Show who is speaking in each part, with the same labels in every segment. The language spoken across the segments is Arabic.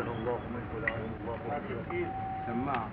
Speaker 1: الله منه لعنه الله
Speaker 2: سماعة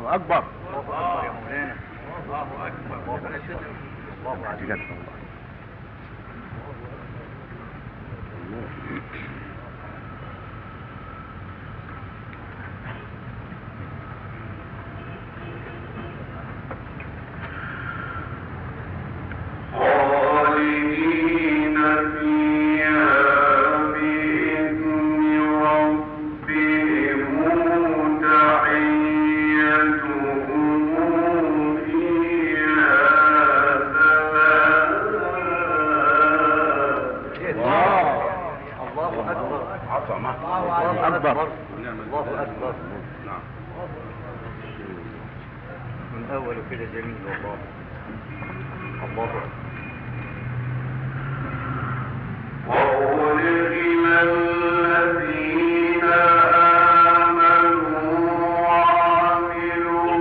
Speaker 2: أكبر. الله يا مولانا. الله أكبر. الله أكبر. من أول كده جميل والله. الله أكبر. وأولئك الذين آمنوا وعملوا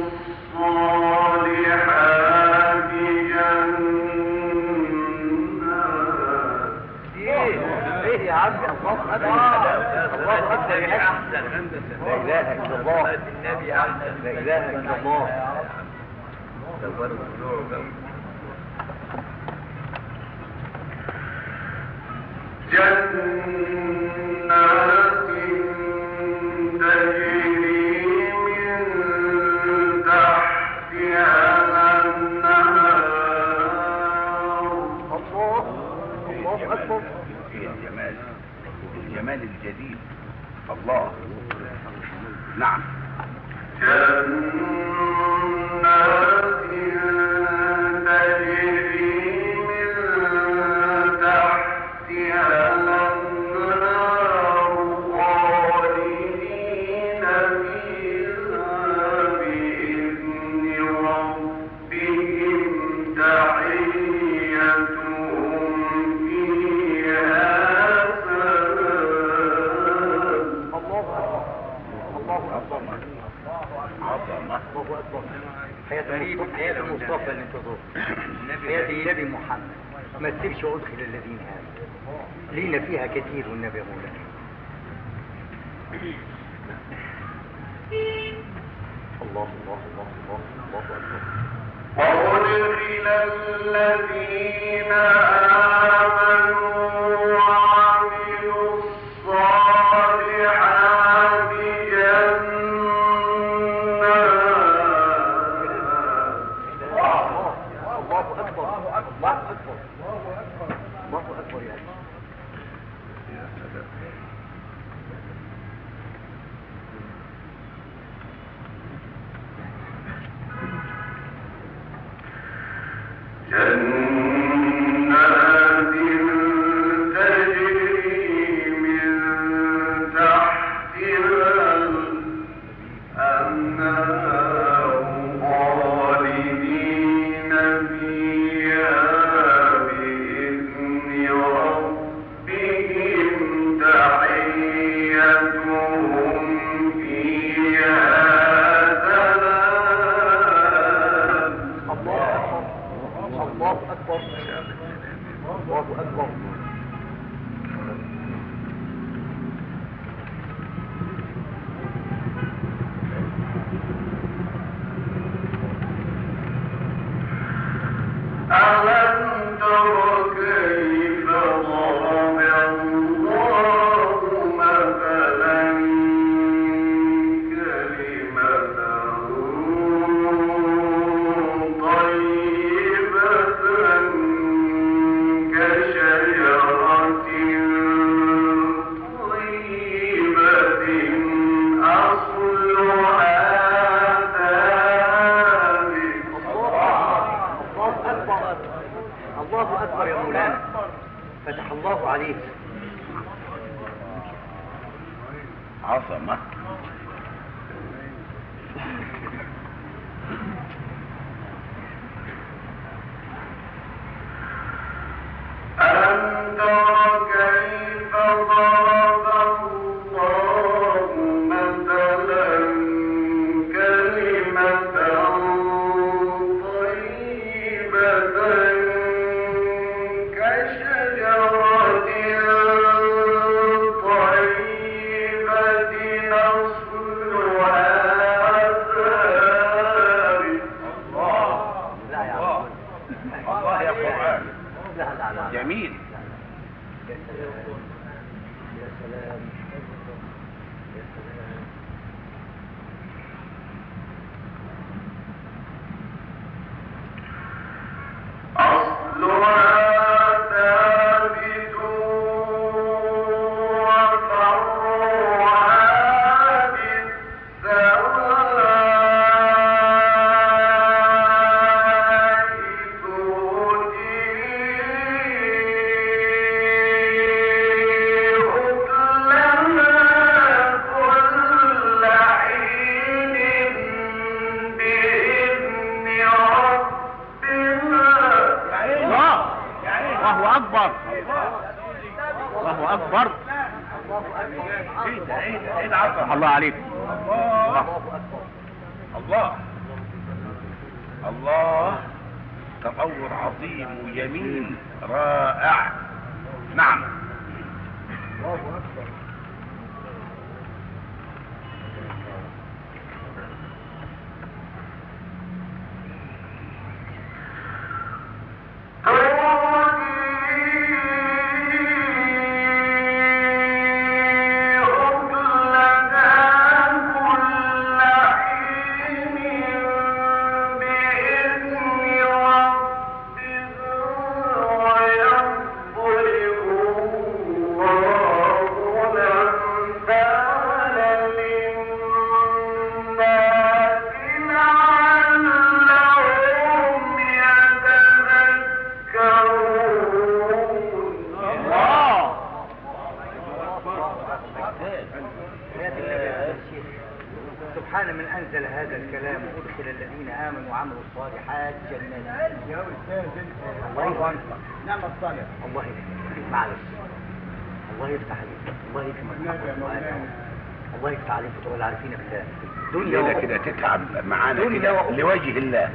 Speaker 2: الصالحات جنات. إيه يا عبد الله أكبر يا أحسن. لا إله إلا الله. النبي أحسن. لا إله إلا الله. جنات تجري من تحتها الأنهار. الله أكبر. الجمال الجديد. الله. نعم. جنات تجري من تحتها الأنهار خالدين فيها بإذن ربهم تحيتهم فيها سلام. الله أكبر. الله أكبر. حياة المصطفى الانتظار. حياة النبي محمد. ما تسيبش أدخل الذين هذا لينا فيها كثير والنبي مولانا. الله الله الله الله الله أكبر. وأدخل الذين آمنوا وعملوا الصالحات جنات
Speaker 3: عظمة.
Speaker 1: ألم تر كيف ضرب الله مثلا كلمة طيبة كشجرة طيبة أصلها ثابت.
Speaker 2: لا يا
Speaker 3: الله الله يا قرآن
Speaker 2: لا لا لا
Speaker 3: جميل.
Speaker 2: يا سلام يا سلام يا سلام.
Speaker 1: أصلها ثابت وفرعها بالسماء تؤتي أكلها كل حين بإذن ربها.
Speaker 3: الله الله أكبر الله أكبر. عيد عصر الله عليك. الله الله الله تطور عظيم وجميل رائع. نعم.
Speaker 2: سبحان من أنزل هذا الكلام وأدخل الذين آمنوا وعملوا الصالحات جنات. الله يفتح. نعم الصالح. الله يفتح معلش. الله يفتح عليك. الله يفتح. الله يفتح عليك وتقول عارفين بالله.
Speaker 3: دنيا كده تتعب معانا كده لوجه الله.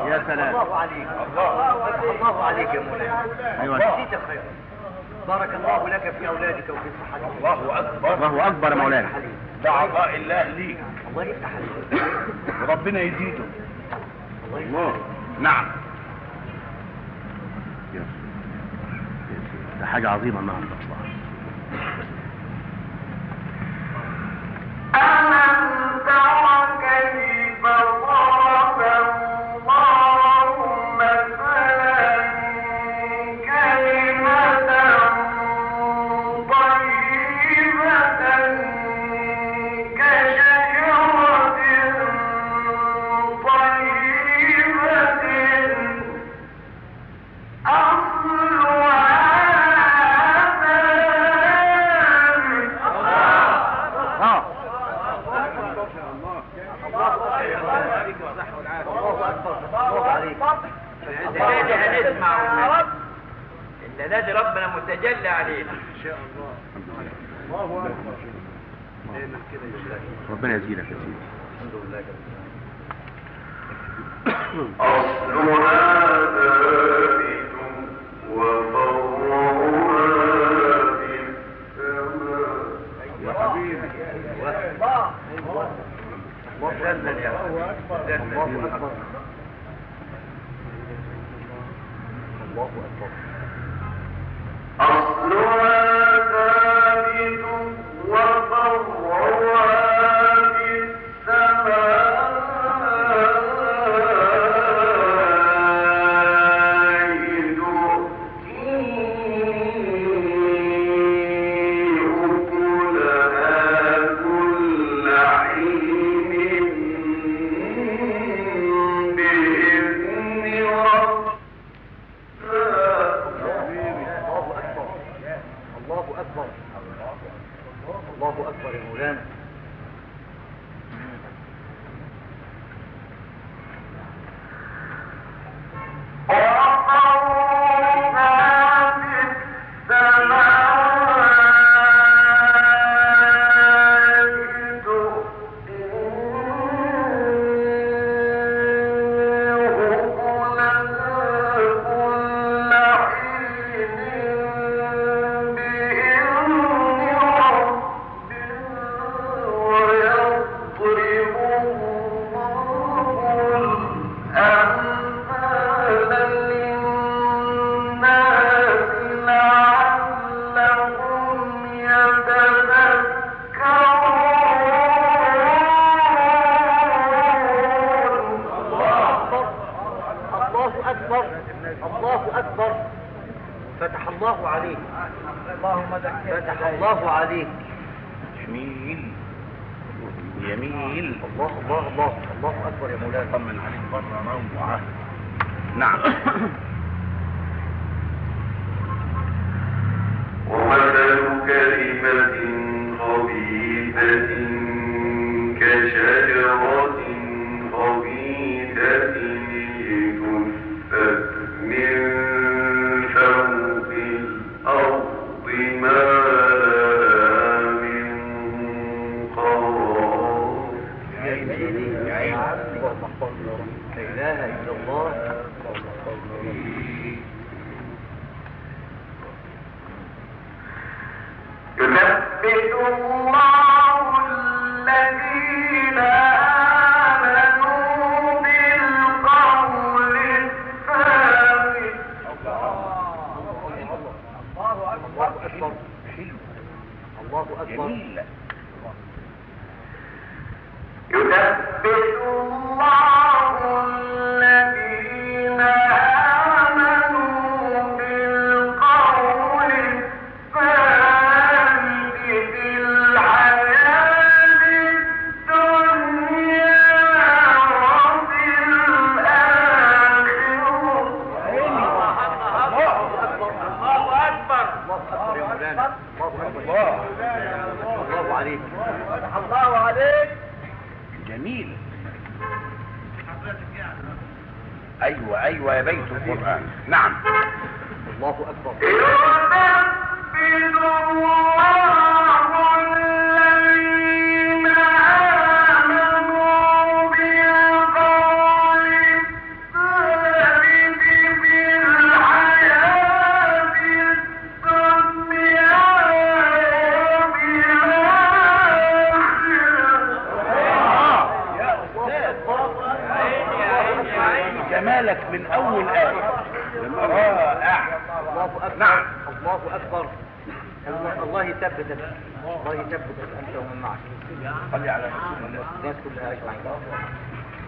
Speaker 3: يا سلام.
Speaker 2: الله عليك. الله عليك يا مولانا.
Speaker 3: ايوه
Speaker 2: جزيك خير. بارك الله لك في اولادك وفي صحتك.
Speaker 3: الله اكبر الله اكبر يا مولانا. ده عطاء الله ليك.
Speaker 2: الله يفتح عليك
Speaker 3: وربنا يزيده.
Speaker 2: الله.
Speaker 3: نعم. ده حاجة عظيمة النهارده والله.
Speaker 1: ألم تر كيف ضرب الله مثلا كلمة طيبة كشجرة طيبة أصلها
Speaker 2: نادي ربنا متجلى علينا ان شاء الله. الله اكبر. دايما كده.
Speaker 3: ربنا يزيدك يا سيدي.
Speaker 2: الحمد لله.
Speaker 3: ايوه يا بيت القرآن. نعم.
Speaker 2: الله اكبر.
Speaker 3: جمالك من اول آية رائع.
Speaker 2: الله اكبر.
Speaker 3: نعم.
Speaker 2: الله اكبر. الله يثبتك، الله يثبتك انت ومن معك.
Speaker 3: صلي على رسول الله.
Speaker 2: الناس كلها اجمعين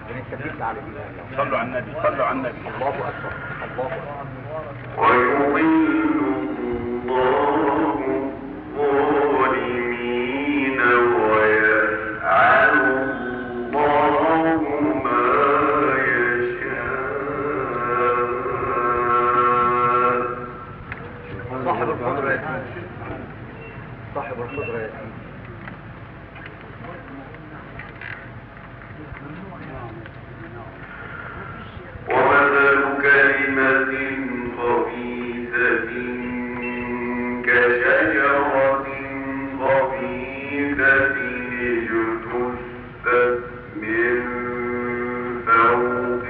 Speaker 2: ونثبتنا على دين الله.
Speaker 3: صلوا على النبي، صلوا على النبي.
Speaker 2: الله اكبر. الله اكبر.
Speaker 1: ويضل الله الظالمين ويفعل الله ما
Speaker 2: صاحب القدرة يا سيدي، صاحب القدرة يا سيدي.
Speaker 1: ومثل كلمة خبيثة كشجرة خبيثة اجتثت من فوق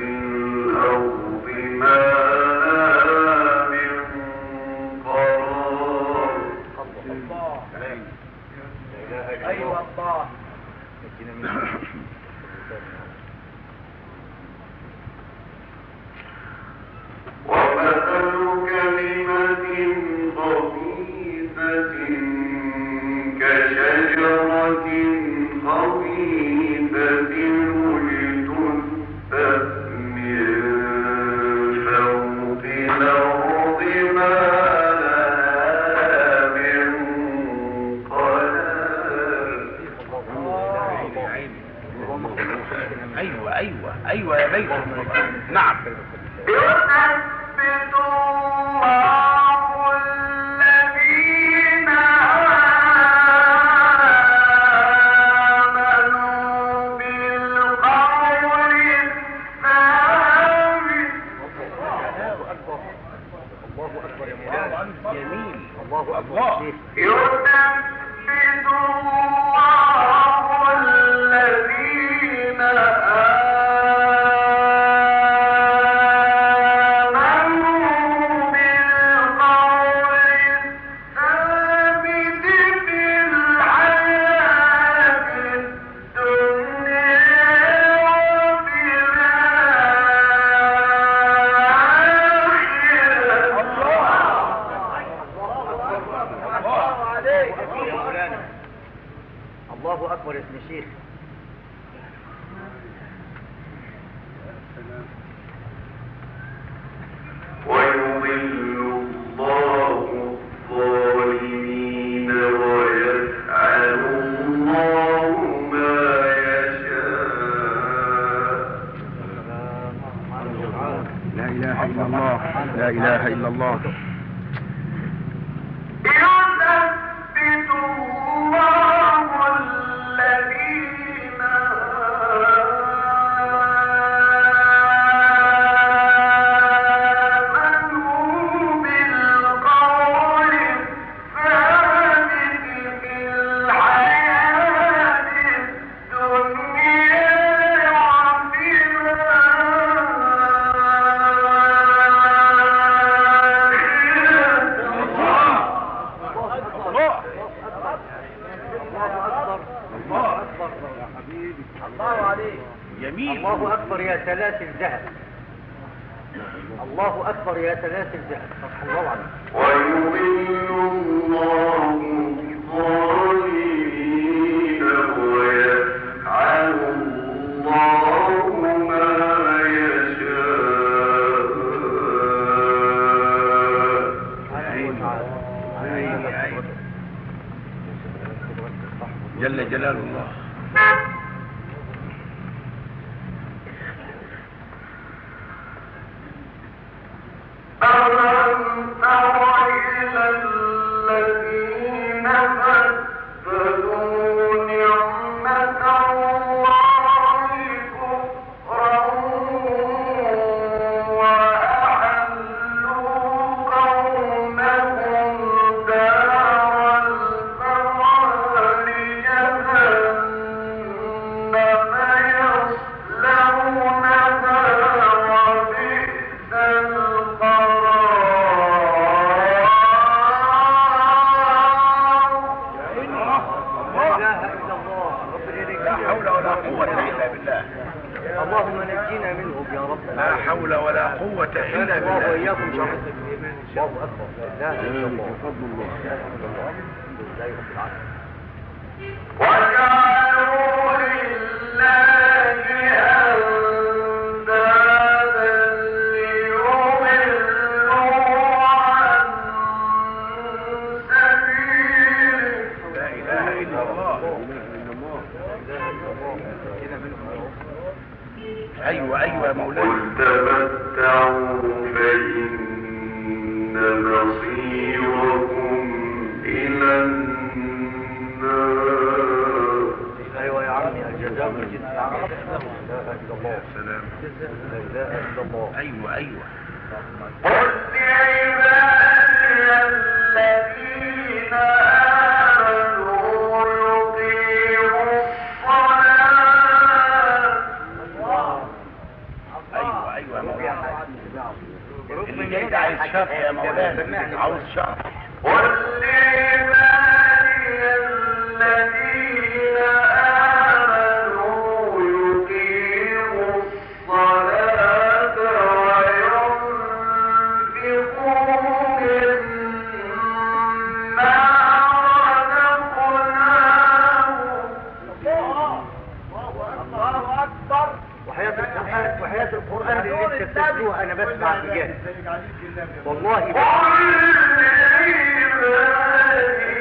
Speaker 3: ليس القرآن. نعم.
Speaker 1: يثبت الله الذين آمنوا بالقول الثابت.
Speaker 2: الله اكبر يا مولانا.
Speaker 3: جميل.
Speaker 2: الله اكبر.
Speaker 1: يثبت الله الذين آمنوا بالقول الثابت في الحياة الدنيا وفي الآخرة.
Speaker 2: الله اكبر يا ابن الشيخ.
Speaker 1: ويضل الله الظالمين ويفعل الله ما يشاء.
Speaker 3: لا اله الا الله. لا اله الا الله.
Speaker 1: يثبت الله الذين آمنوا بالقول الثابت في الحياة الدنيا وفي
Speaker 3: جميل.
Speaker 2: الله اكبر يا سلاسل ذهب. الله اكبر يا سلاسل ذهب. فتح الله عليك.
Speaker 1: ويضل الله الظالمين ويفعل الله ما يشاء.
Speaker 3: جل جلال الله.
Speaker 1: ألم تر إلى الذين بدلوا نعمة الله كفرا وأحلوا قومهم دار البوار جهنم يصلونها وبئس
Speaker 2: اللهم نجينا منهم يا رب.
Speaker 3: لا حول ولا قوة إلا
Speaker 2: الله
Speaker 3: بالله.
Speaker 2: وإياكم شرف الإيمان. الله أكبر. لا إله إلا الله.
Speaker 3: بفضل الله.
Speaker 2: الحمد لله رب العالمين.
Speaker 1: وجعلوا لله أندادا ليضلوا عن سبيله.
Speaker 3: لا إله إلا الله. أيوة أيوة يا مولانا.
Speaker 1: قل تمتعوا فإن مصيركم إلى النار.
Speaker 2: أيوة يا عمي الجزاء من جنس العمل. لا إله إلا الله.
Speaker 3: سلام.
Speaker 2: لا إله إلا الله.
Speaker 3: أيوة أيوة.
Speaker 1: قل لعبادي الذين آمنوا يقيموا الصلاة.
Speaker 3: أيوة أيوة يا مولانا. اللي جاي ده عايز شرح يا مولانا. عاوز شرح.
Speaker 1: قل لعبادي الذين آمنوا يقيموا الصلاة وينفقوا مما رزقناهم.
Speaker 2: وحياة القرآن اللي انت بتتلوها انا بسمع بجد والله.
Speaker 1: قل لعبادي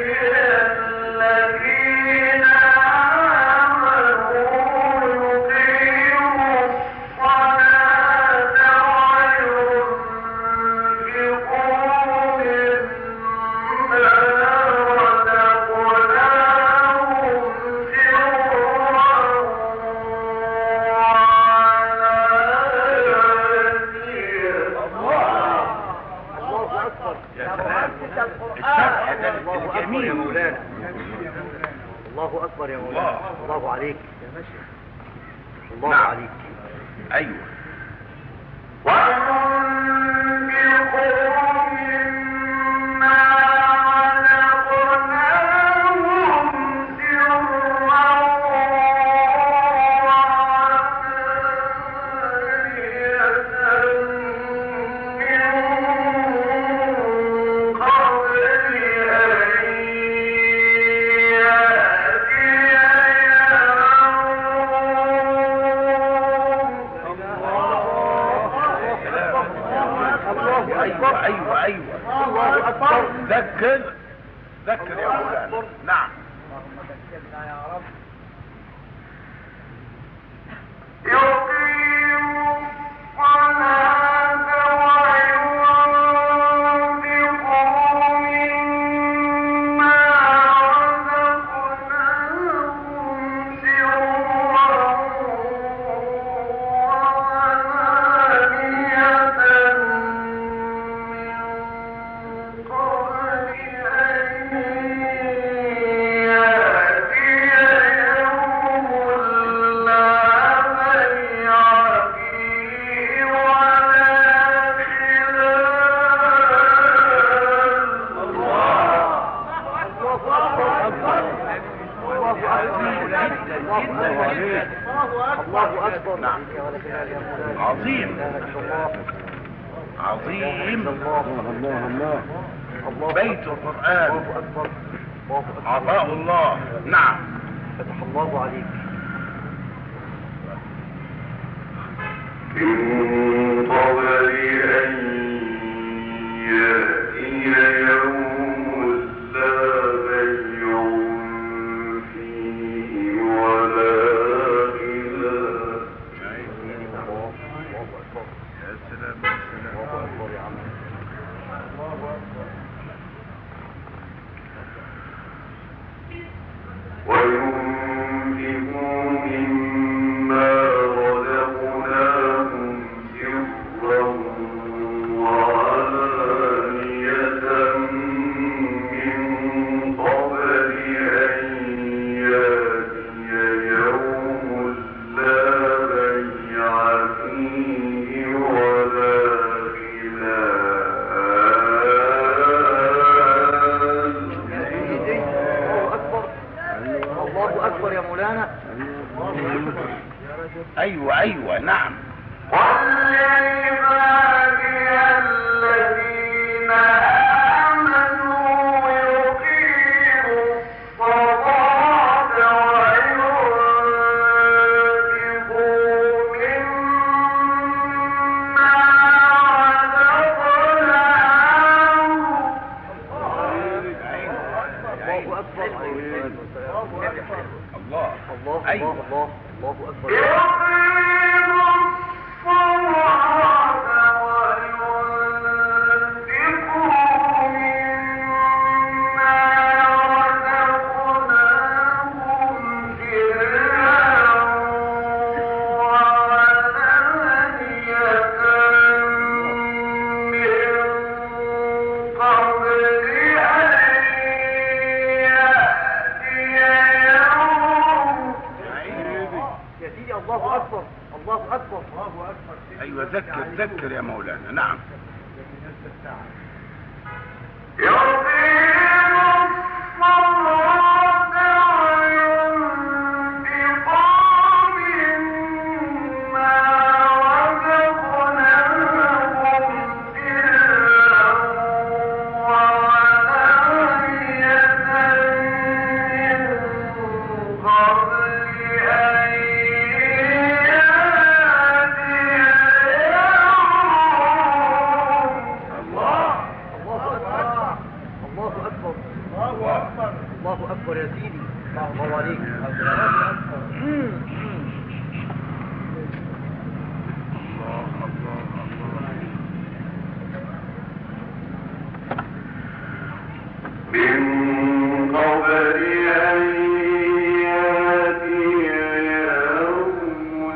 Speaker 1: الذين آمنوا يقيموا الصلاة
Speaker 2: أكبر يا مولانا. الله أكبر يا مولانا. الله عليك. الله
Speaker 3: نعم.
Speaker 2: عليك.
Speaker 3: ايوه. ذكر يا مولانا. نعم. عظيم عظيم. بيت القرآن عطاء الله. نعم.
Speaker 2: فتح الله عليك.
Speaker 1: من قبل أن يأتي يوم لا بيع فيه ولا خلال.
Speaker 3: يا سلام يا سلام.
Speaker 1: وينفقوا مما رزقناهم سرا وعلانية من قبل أن يأتي يوم لا بيع فيه ولا
Speaker 2: الله أكبر يا مولانا.
Speaker 3: ايوه نعم.
Speaker 1: ولعبادي الذين آمنوا يقيموا الصلاة وينفقوا مما رزقناهم.
Speaker 2: الله أكبر.
Speaker 3: الله.
Speaker 2: الله
Speaker 3: أيوة.
Speaker 2: الله الله أكبر.
Speaker 1: يقيموا الصلاة وينفقوا مما رزقناهم سرا وعلانية من قبل أن يأتي يوم.
Speaker 2: يا سيدي الله أكبر. الله أكبر.
Speaker 3: ايوه ذكر يا مولانا. نعم.
Speaker 1: يقيموا الصلاة وينفقوا مما رزقناهم سرا وعلانية من قبل أن يأتي يوم.
Speaker 2: الله أكبر يا سيدي. الله عليك.
Speaker 1: من قبل أن يأتي يوم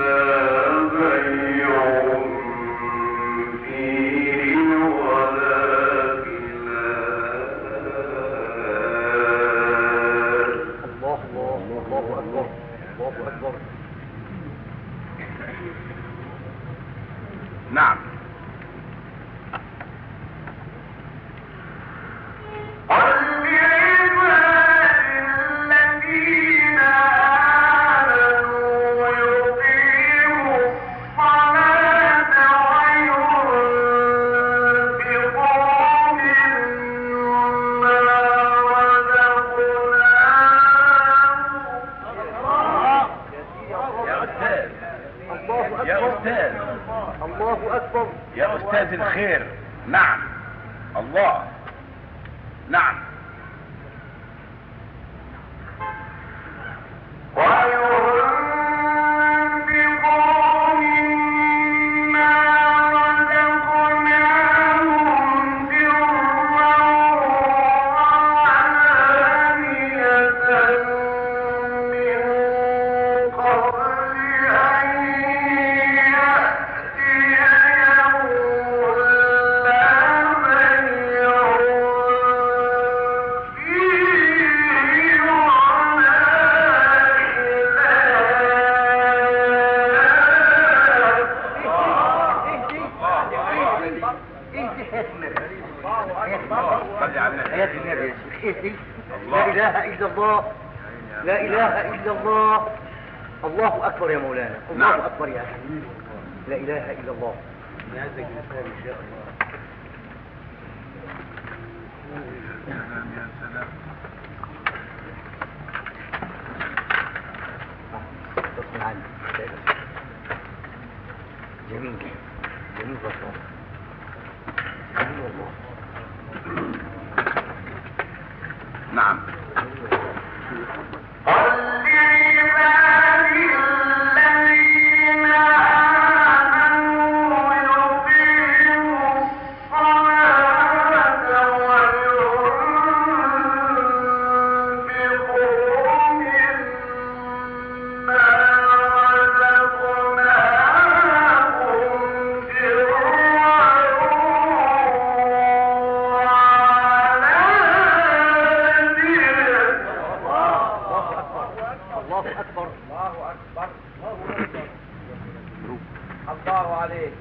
Speaker 1: لا بيع فيه ولا خلال.
Speaker 3: نعم. يا أستاذ الخير. نعم. الله. نعم.
Speaker 2: لا إله إلا الله، لا إله إلا الله. الله أكبر يا مولانا، الله أكبر يا أخي، لا إله إلا الله.
Speaker 3: يا سلام.
Speaker 2: غصب عني. جميل جميل والله، جميل والله.
Speaker 3: نعم.
Speaker 2: الله عليك.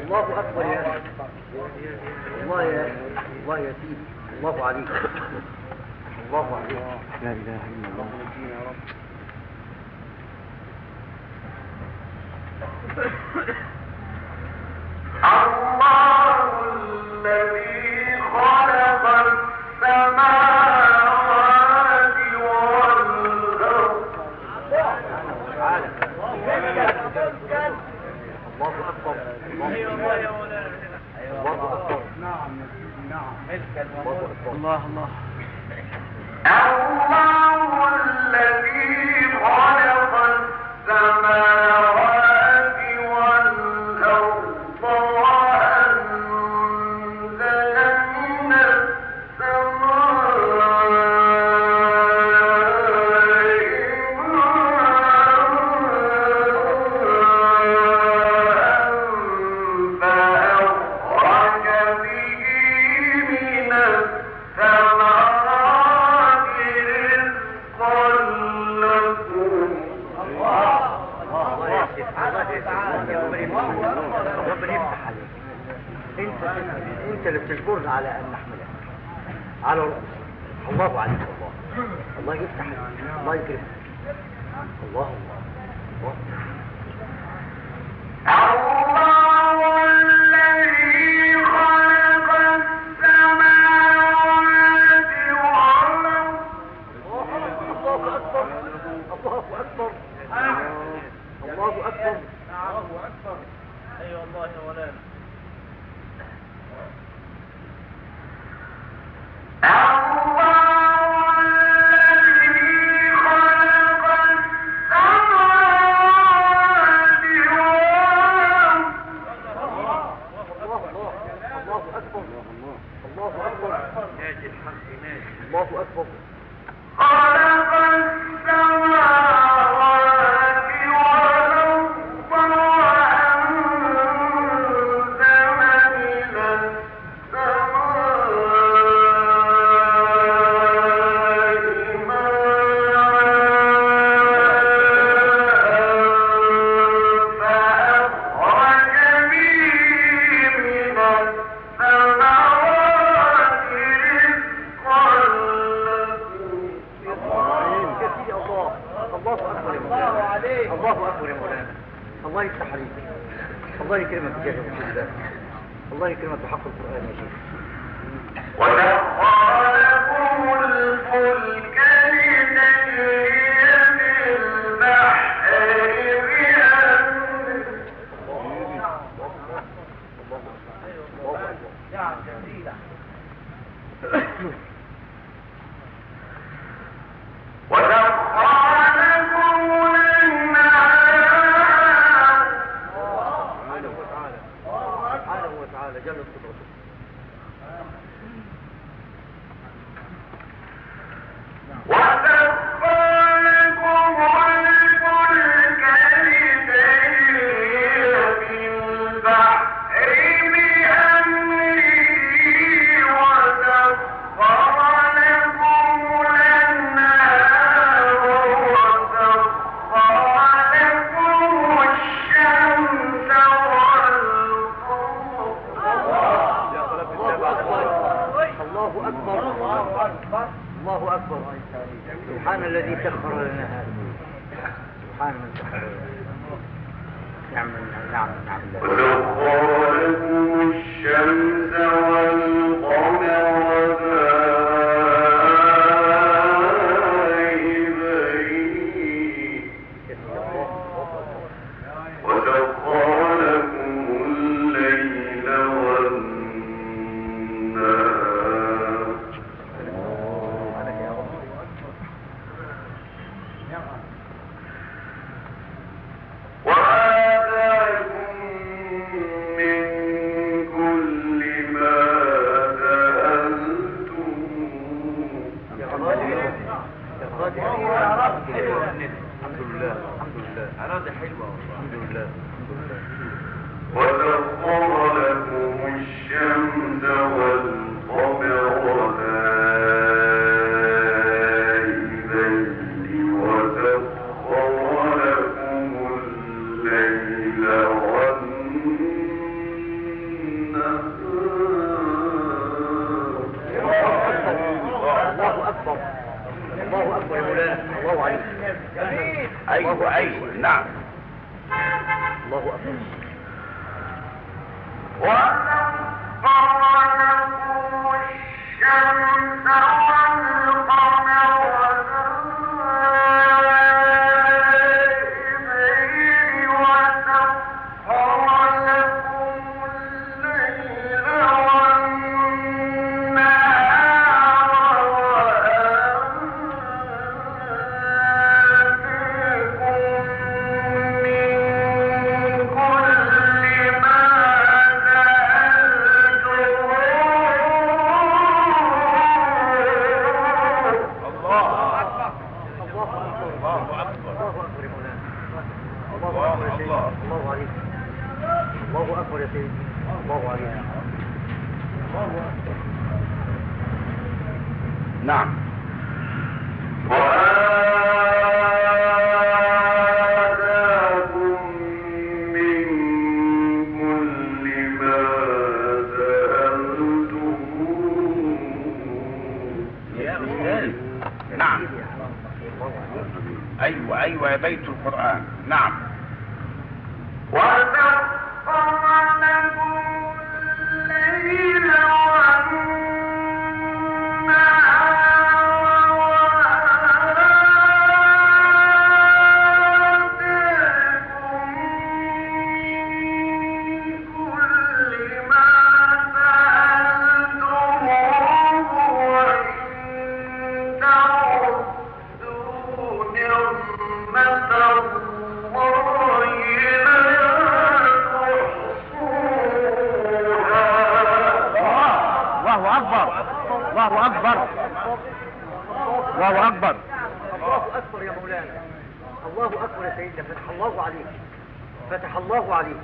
Speaker 2: الله أكبر يا الله يا الله يا سيدي، الله عليك، الله عليك، لا إله إلا الله. يا رب.
Speaker 1: الله الذي خلق السماوات والأرض.
Speaker 2: الله أكبر. الله أكبر. نعم نعم. الله الله.
Speaker 1: الله الذي خلق السماوات والأرض وأنزل من السماء
Speaker 2: انت اللي بتجبرنا على ان نحملها على رؤوس. الله عليك، الله الله يفتح عليك، الله يكرمك، الله الله
Speaker 1: الله الذي خلق السماوات
Speaker 2: الله أكبر.
Speaker 1: خلق السماوات والأرض
Speaker 2: الله يفتح عليك، الله يكرمك بجاه رسول الله، الله يكرمك بحق القرآن يا شيخ.
Speaker 1: وسخر لكم الفلك لتجري في البحر بأمره
Speaker 2: الله أكبر. سبحان الذي سخر لنا هذا، سبحان من سخر لنا. نعم نعم نعم.
Speaker 1: وسخر لكم الشمس والقمر دائبين وسخر لكم الليل والنهار وآتاكم من كل ما سألتموه
Speaker 2: الحمد لله الحمد لله. أرادة حلوة الحمد لله الحمد لله.
Speaker 1: وسخر لكم الشمس والقمر دائبين وسخر لكم الليل والنهار.
Speaker 2: الله أكبر الله أكبر يا مولانا. الله عليك.
Speaker 3: ايوه ايوه نعم.
Speaker 2: الله أكبر.
Speaker 1: وسخر لكم الشمس والقمر دائبين وسخر لكم الليل والنهار وآتاكم من كل ما
Speaker 2: الله أكبر يا سيدي. الله عليك.
Speaker 3: نعم.
Speaker 1: وآتاكم من كل ما سألتموه.
Speaker 3: يا أستاذ. نعم. ايوه ايوه يا بيت القرآن. نعم.
Speaker 1: وسخر لكم الليل والنهار وآتاكم من كل ما سألتموه وإن تعدوا نعمة الله
Speaker 2: الله اكبر الله اكبر الله اكبر يا مولانا. الله اكبر يا سيدنا. فتح الله عليك فتح الله عليك.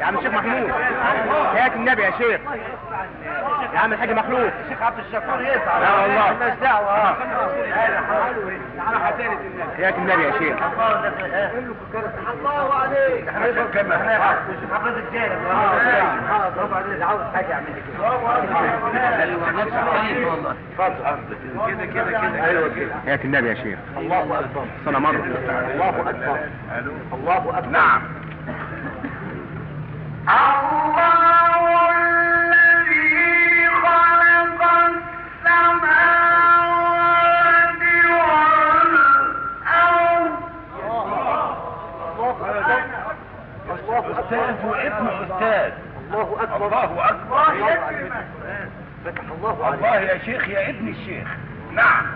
Speaker 2: يا عم الشيخ محمود هات النبي يا شيخ. يا عم الحاج مخلوق الشيخ عبد الشكور يسعى. لا والله مالناش دعوه. هات النبي يا شيخ. الله عليك الشيخ حفظ الجاري. برافو عليك. عاوز حاجه يعمل كده كده. ايوه كده. هات النبي يا شيخ. الله اكبر. صلاه مره. الله اكبر. الله اكبر. نعم.
Speaker 1: الله الذي خلق السماوات والأرض.
Speaker 3: الله أستاذ وابن أستاذ.
Speaker 2: الله أكبر.
Speaker 3: الله أكبر.
Speaker 2: فتح الله عليك.
Speaker 3: الله يا شيخ يا ابن الشيخ. نعم.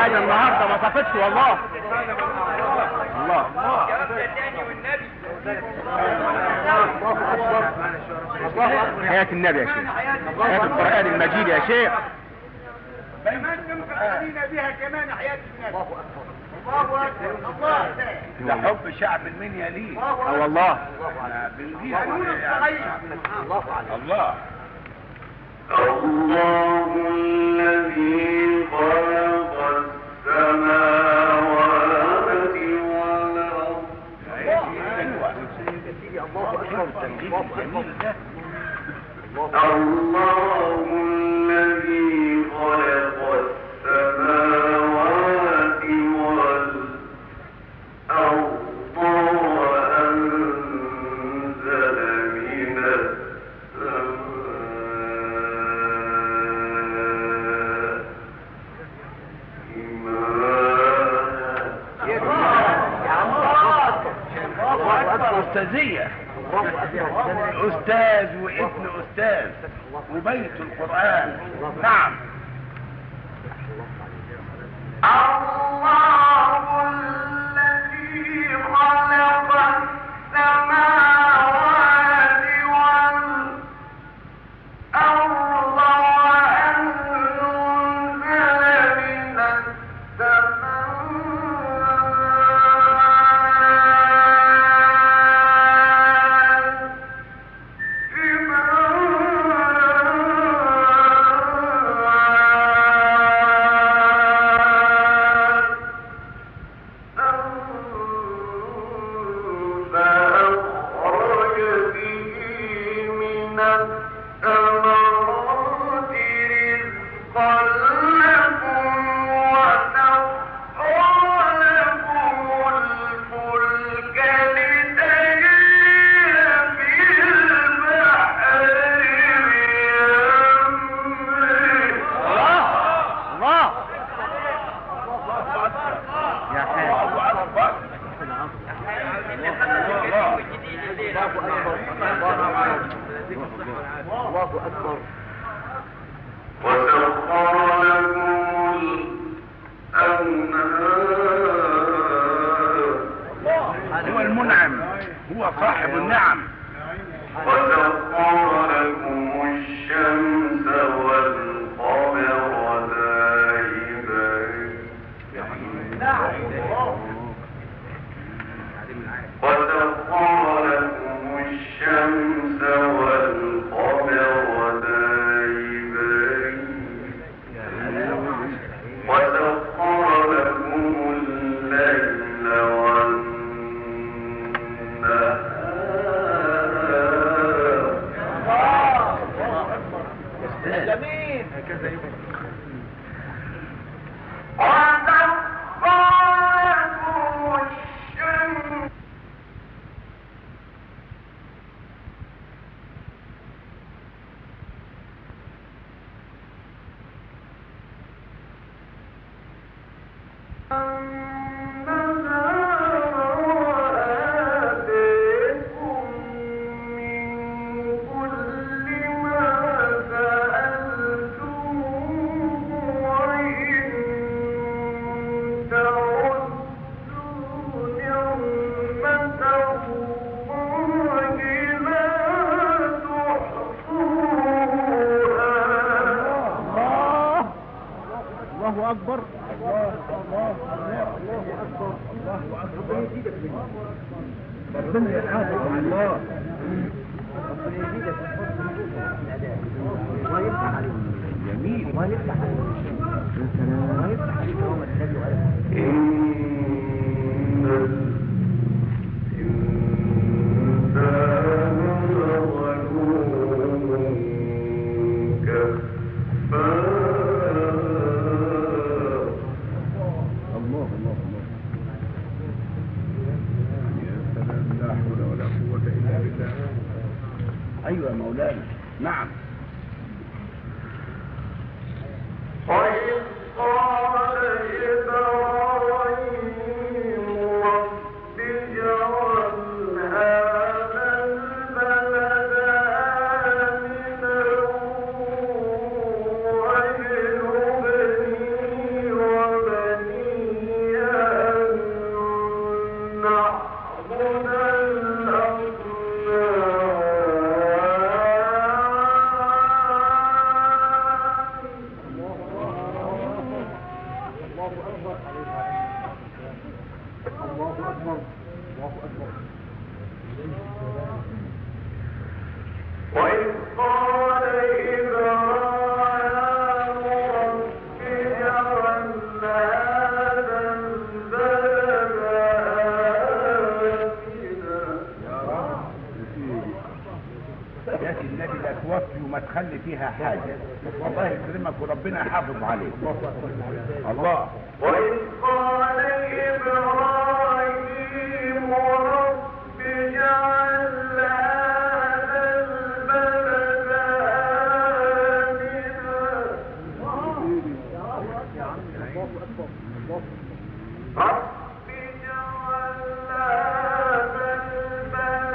Speaker 2: النهارده ما صفتش والله. الله حياة النبي يا شيخ. حياة القرآن المجيد يا شيخ.
Speaker 1: كمان تمسكنا بها كمان حياة النبي. الله أكبر. الله
Speaker 3: ده حب شعب المنيا ليه.
Speaker 2: والله
Speaker 3: الله
Speaker 1: الله الذي
Speaker 3: أستاذية، أستاذ وابن أستاذ وبيت القرآن. نعم.
Speaker 1: الله الذي خلق السماوات والأرض وأنزل من
Speaker 3: هو المنعم، هو صاحب النعم.
Speaker 1: وسخر لكم الشمس والقمر دائبين. وسخر لكم الشمس والقمر دائبين. وسخر لكم الليل والنهار.
Speaker 2: جميل. هكذا يبقى. الله أكبر. الله الله الله أكبر. الله أكبر. ربنا يحافظ على الله. ربنا يزيدك الله يفتح عليك. جميل. الله يفتح عليك. الله يفتح عليك. يوم الثاني
Speaker 3: ايوه مولانا. نعم.
Speaker 1: وإذ قال إبراهيم رب اجعل هذا البلد آمنا واجنبني وبني أن نعبد وإذ قال إبراهيم رب اجعل هذا البلد آمنا.
Speaker 3: يا النبي لا توفي وما تخلي فيها حاجة. الله يكرمك وربنا يحافظ عليك. الله.
Speaker 1: وإذ قال إبراهيم رب اجعل هذا البلد آمنا. رب اجعل هذا البلد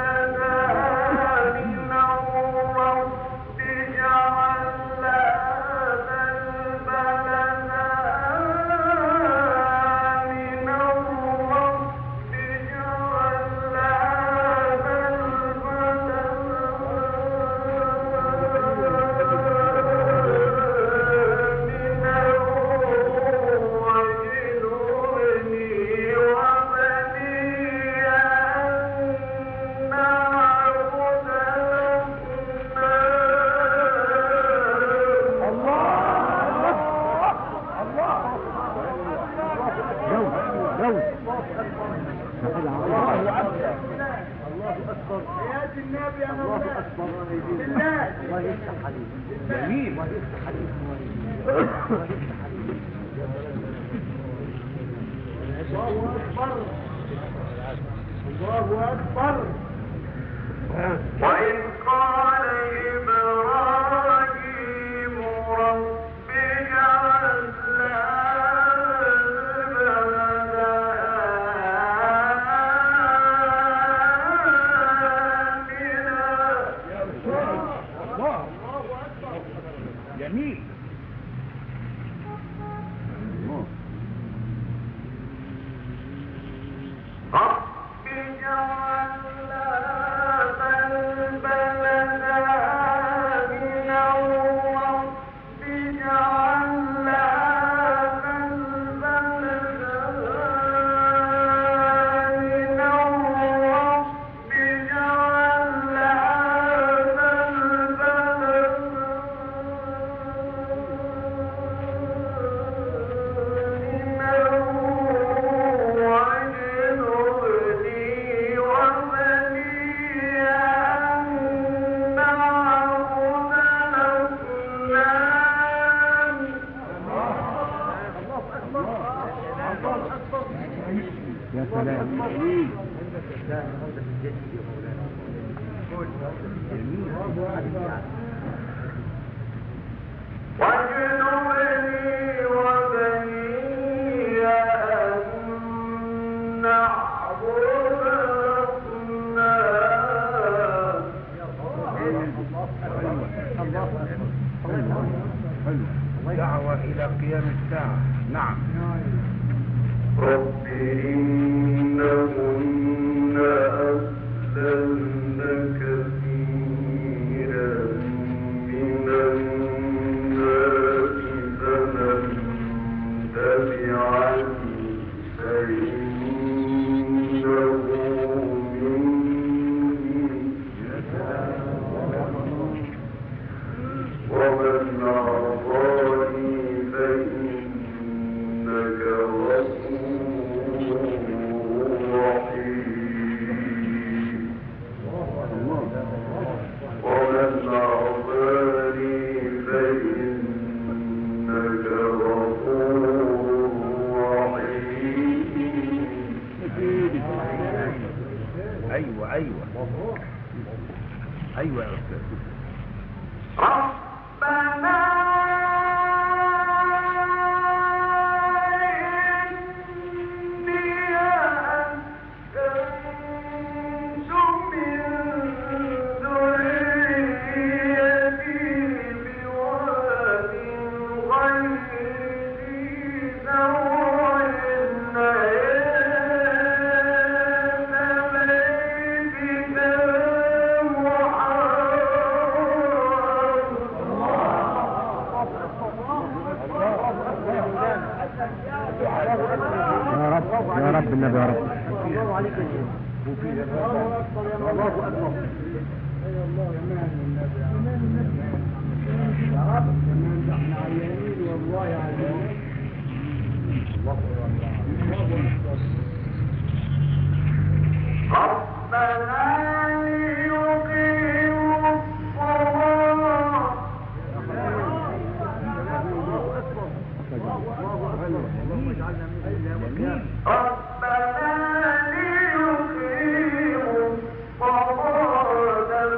Speaker 3: الله اكبر.
Speaker 1: حياة النبي يا مولانا. بالله.
Speaker 2: الله يفتح عليك.
Speaker 3: جميل.
Speaker 2: الله يفتح عليك.
Speaker 1: الله أكبر. الله أكبر. وإذ قال إبراهيم رب اجعل
Speaker 3: جميل.
Speaker 1: رب اجعل هذا البلد آمنا رب اجعل هذا البلد آمنا رب اجعل هذا البلد
Speaker 3: يا سلام.
Speaker 1: واجنبني وبني أن نعبد الأصنام.
Speaker 3: دعوة إلى قيام الساعة. نعم.
Speaker 1: رب إنهن أضللن كثيرا من الناس فمن تبعني فإنه مني ومن عصاني فإنك غفور رحيم ومن عصاني فإنك غفور رحيم.
Speaker 3: ايوه ايوه ايوه يا استاذ.
Speaker 1: ربنا إني أسكنت من ذريتي بواد غير ذي زرع عند بيتك
Speaker 3: يا رب النبي يا رب.
Speaker 2: الله عليك يا شيخ. الله أكبر يا مولانا. الله أكبر.
Speaker 1: يا الله يا مان النبي يا رب كمان ده احنا عيانين والله عيانين. ربنا ليقيموا الصلاة. ربنا ليقيموا الصلاة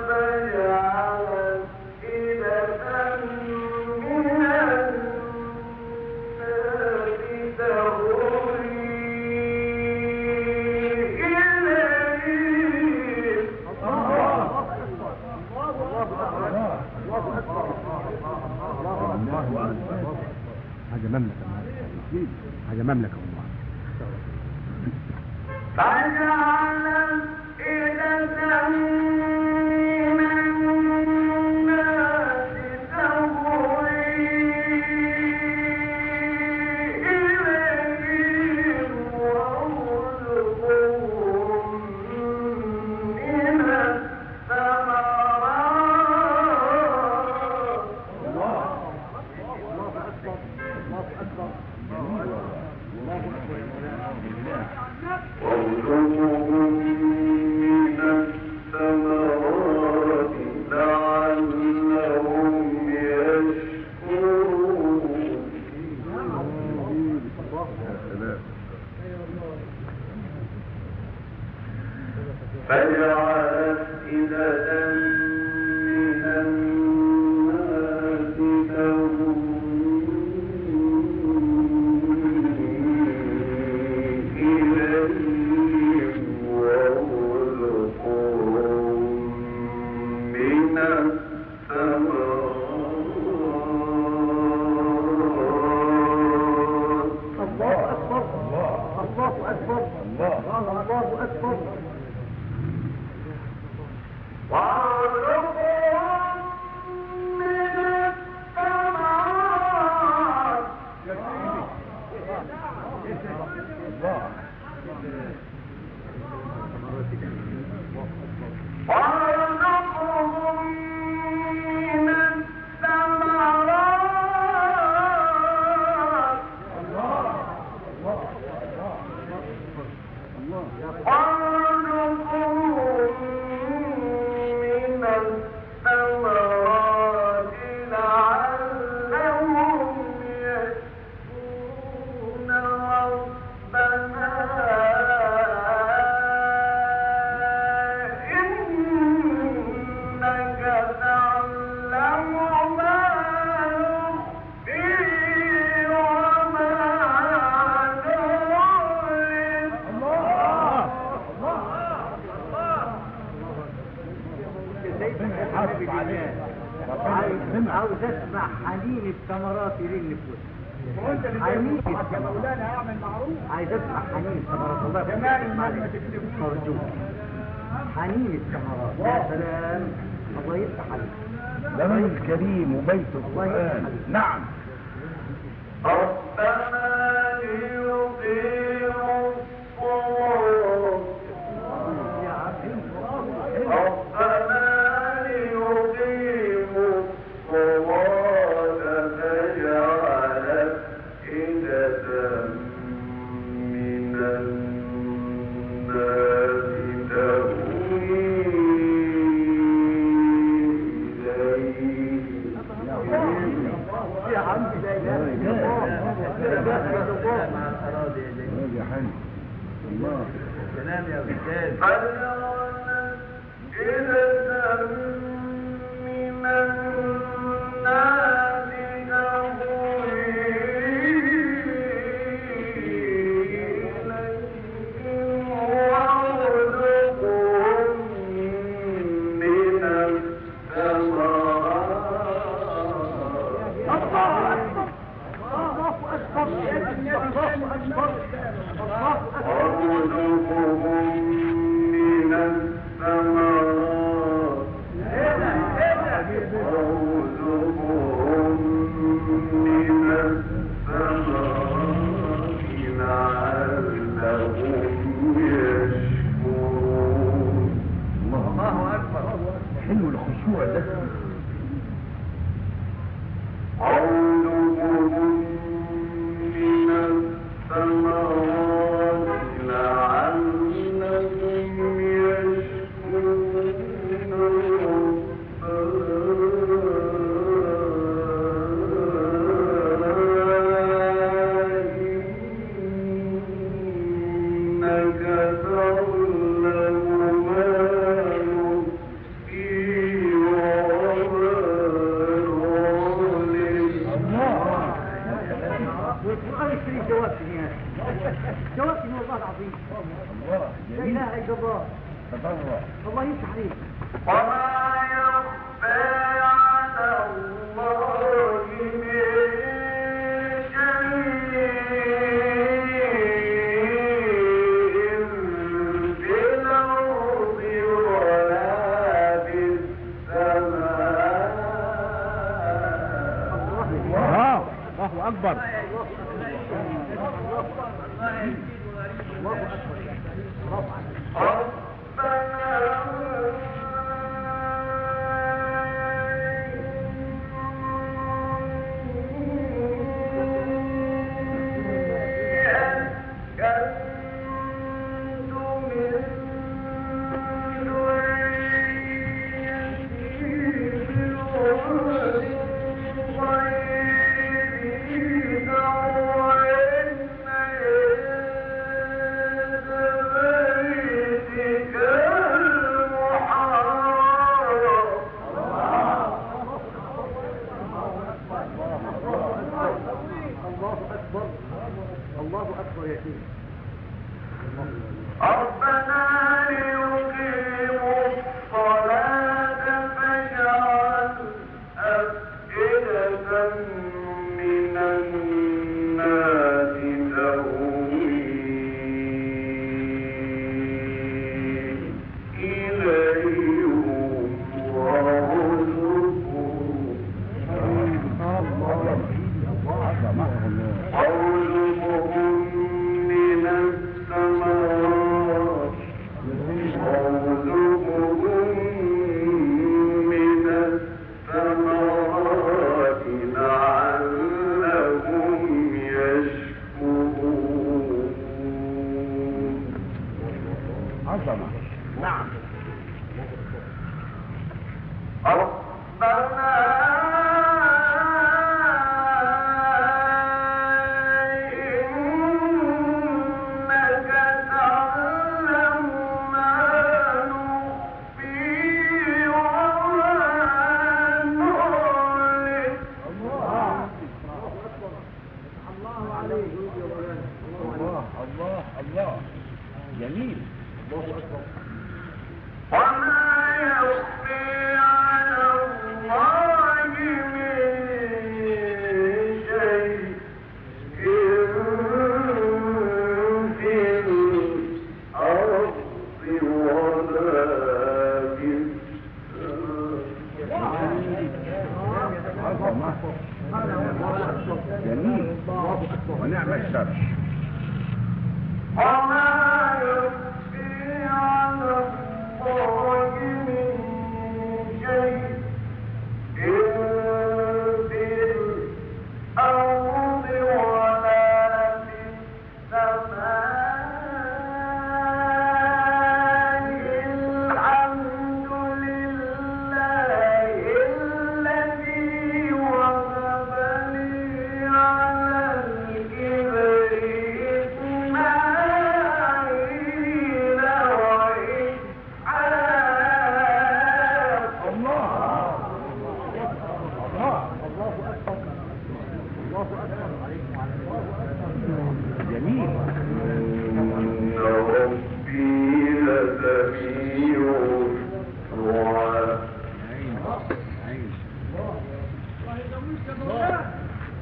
Speaker 1: فاجعل أفئدة من الناس تهوي إليهم.
Speaker 3: حاجة مملكة حاجة مملكة والله.
Speaker 1: فاجعل أفئدة من الناس تهوي إليهم وارزقهم من الثمرات.
Speaker 2: الله أكبر. الله أكبر. الله أكبر. عاوز اسمع حنين الثمرات للنفوس. حنين
Speaker 1: مولانا اعمل معروف.
Speaker 2: عايز اسمع حنين الثمرات. الله
Speaker 1: جمال المال ما تكتبوش.
Speaker 2: مرجوك. حنين الثمرات. يا سلام. الله يفتح عليك.
Speaker 3: زمن الكريم وبيت القرآن. نعم.
Speaker 4: ربنا ليقيموا الصلاة. ربنا ليقيموا الصلاة فاجعل أفئدة من الناس تهوي إليه.
Speaker 2: يا عم
Speaker 3: يا حنين الله
Speaker 2: سلام يا رجال.
Speaker 4: فاجعل أفئدة من الناس تهوي إليهم وارزقهم من الثمرات. وارزقهم من الثمرات. وارزقهم من الثمرات لعلهم يشكرون.
Speaker 3: الله أكبر. حلو الخشوع ده.
Speaker 4: وارزقهم من الثمرات لعلهم يشكرون. إنك تعلم ما نخفي وما نعلن.
Speaker 2: والقرآن الكريم جوابتني هذا. جوابتني والله العظيم.
Speaker 3: الله
Speaker 2: لا اله الا الله.
Speaker 3: تضرع.
Speaker 2: الله يفتح عليك.
Speaker 4: وما يخفى على الله من شيء في الأرض ولا في السماء.
Speaker 3: الله أكبر.
Speaker 1: الله أكبر يا سيدي.
Speaker 4: ربنا ليقيموا الصلاة فاجعل أفئدة من الناس تهوي إليهم وارزقهم من الثمرات لعلهم يشكرون.
Speaker 3: عظمة. نعم.
Speaker 4: ربنا إنك تعلم ما نخفي وما نعلن.
Speaker 1: الله عليه يا مولانا.
Speaker 3: الله الله الله. جميل.
Speaker 4: وما يخفي على الله من شيء في الأرض ولا في
Speaker 3: عظمة. جميل. ونعم الشرع.
Speaker 4: وما يخفي على الله من شيء في الأرض ولا في السماء. الحمد لله الذي وهب لي على الكبر إسماعيل وإسحاق.
Speaker 3: جميل.
Speaker 4: إن ربي لسميع الدعاء.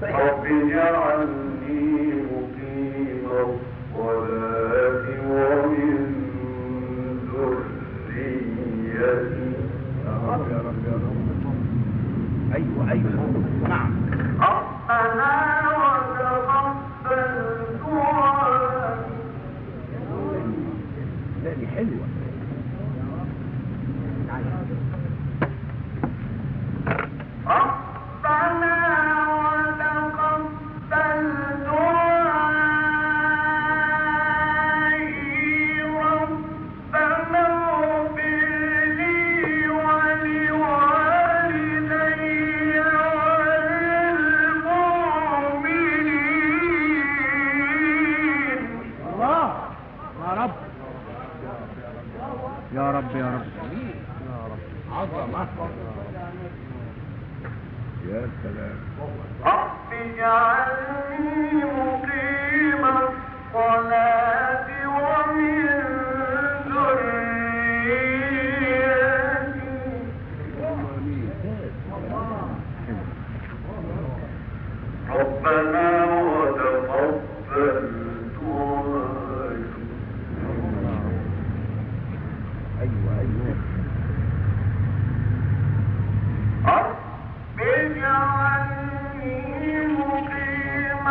Speaker 4: رب اجعلني مقيم الصلاة ومن ذريتي.
Speaker 3: ايوه ايوه. نعم.
Speaker 4: ربنا وتقبل دعاء.
Speaker 3: لا دي حلوة.
Speaker 4: ربنا وتقبل دعائي. ربنا اغفر لي ولوالدي وللمؤمنين.
Speaker 3: الله. يا رب يا رب يا رب. عظمة. يا سلام.
Speaker 4: رب اجعلني مقيم الصلاة ومن ذريتي. ربنا وتقبل دعائي.
Speaker 3: ايوه ايوه.
Speaker 4: رب اجعلني مقيم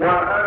Speaker 4: وأن